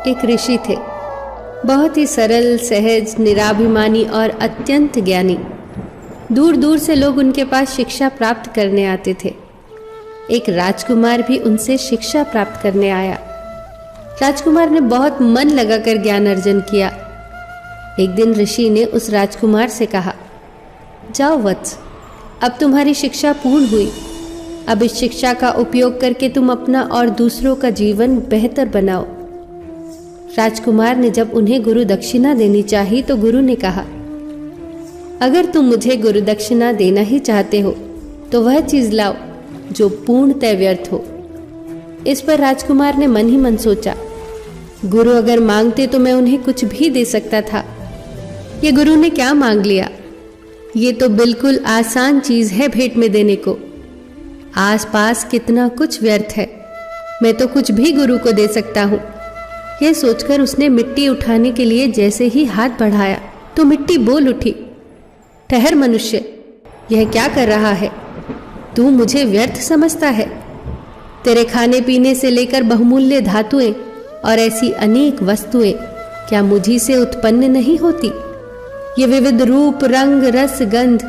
एक ऋषि थे, बहुत ही सरल, सहज, निराभिमानी और अत्यंत ज्ञानी। दूर दूर से लोग उनके पास शिक्षा प्राप्त करने आते थे। एक राजकुमार भी उनसे शिक्षा प्राप्त करने आया। राजकुमार ने बहुत मन लगाकर ज्ञान अर्जन किया। एक दिन ऋषि ने उस राजकुमार से कहा, जाओ वत्स, अब तुम्हारी शिक्षा पूर्ण हुई। अब इस शिक्षा का उपयोग करके तुम अपना और दूसरों का जीवन बेहतर बनाओ। राजकुमार ने जब उन्हें गुरु दक्षिणा देनी चाही तो गुरु ने कहा, अगर तुम मुझे गुरु दक्षिणा देना ही चाहते हो तो वह चीज लाओ जो पूर्णतः व्यर्थ हो। इस पर राजकुमार ने मन ही मन सोचा, गुरु अगर मांगते तो मैं उन्हें कुछ भी दे सकता था। ये गुरु ने क्या मांग लिया? ये तो बिल्कुल आसान चीज है भेंट में देने को। आसपास कितना कुछ व्यर्थ है, मैं तो कुछ भी गुरु को दे सकता हूँ। यह सोचकर उसने मिट्टी उठाने के लिए जैसे ही हाथ बढ़ाया तो मिट्टी बोल उठी, ठहर मनुष्य, यह क्या कर रहा है? तू मुझे व्यर्थ समझता है? तेरे खाने पीने से लेकर बहुमूल्य धातुएं और ऐसी अनेक वस्तुएं क्या मुझी से उत्पन्न नहीं होती? ये विविध रूप, रंग, रस, गंध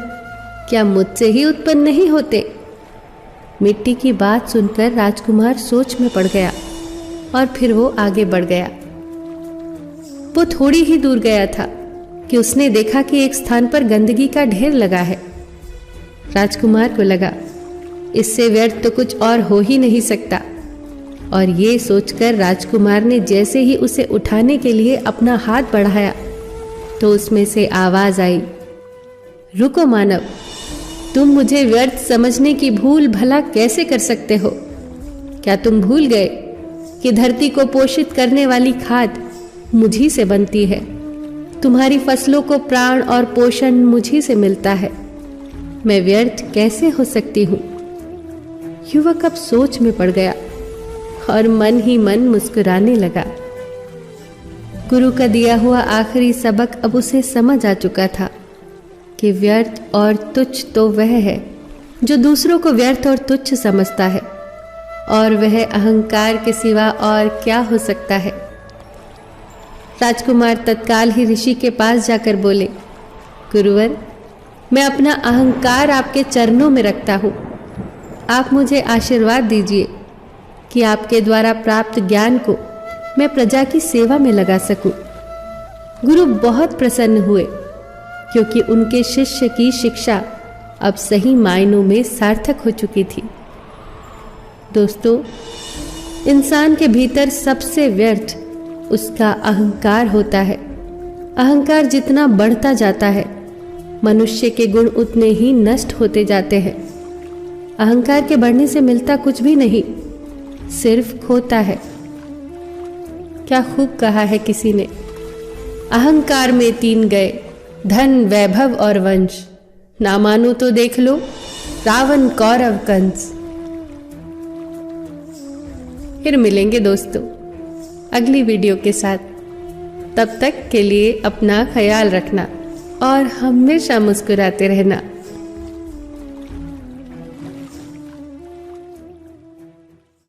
क्या मुझसे ही उत्पन्न नहीं होते? मिट्टी की बात सुनकर राजकुमार सोच में पड़ गया और फिर वो आगे बढ़ गया। वो थोड़ी ही दूर गया था कि उसने देखा कि एक स्थान पर गंदगी का ढेर लगा है। राजकुमार को लगा, इससे व्यर्थ तो कुछ और हो ही नहीं सकता, और ये सोचकर राजकुमार ने जैसे ही उसे उठाने के लिए अपना हाथ बढ़ाया तो उसमें से आवाज आई, रुको मानव, तुम मुझे व्यर्थ समझने की भूल भला कैसे कर सकते हो? क्या तुम भूल गए कि धरती को पोषित करने वाली खाद मुझी से बनती है? तुम्हारी फसलों को प्राण और पोषण मुझी से मिलता है। मैं व्यर्थ कैसे हो सकती हूँ? युवक अब सोच में पड़ गया और मन ही मन मुस्कुराने लगा। गुरु का दिया हुआ आखिरी सबक अब उसे समझ आ चुका था कि व्यर्थ और तुच्छ तो वह है जो दूसरों को व्यर्थ और तुच्छ समझता है, और वह अहंकार के सिवा और क्या हो सकता है। राजकुमार तत्काल ही ऋषि के पास जाकर बोले, गुरुवर, मैं अपना अहंकार आपके चरणों में रखता हूँ। आप मुझे आशीर्वाद दीजिए कि आपके द्वारा प्राप्त ज्ञान को मैं प्रजा की सेवा में लगा सकूं। गुरु बहुत प्रसन्न हुए क्योंकि उनके शिष्य की शिक्षा अब सही मायनों में सार्थक हो चुकी थी। दोस्तों, इंसान के भीतर सबसे व्यर्थ उसका अहंकार होता है। अहंकार जितना बढ़ता जाता है, मनुष्य के गुण उतने ही नष्ट होते जाते हैं। अहंकार के बढ़ने से मिलता कुछ भी नहीं, सिर्फ खोता है। क्या खूब कहा है किसी ने, अहंकार में 3 गए, धन, वैभव और वंश। ना मानो तो देख लो रावण, कौरव, कंस। फिर मिलेंगे दोस्तों अगली वीडियो के साथ। तब तक के लिए अपना ख्याल रखना और हमेशा मुस्कुराते रहना।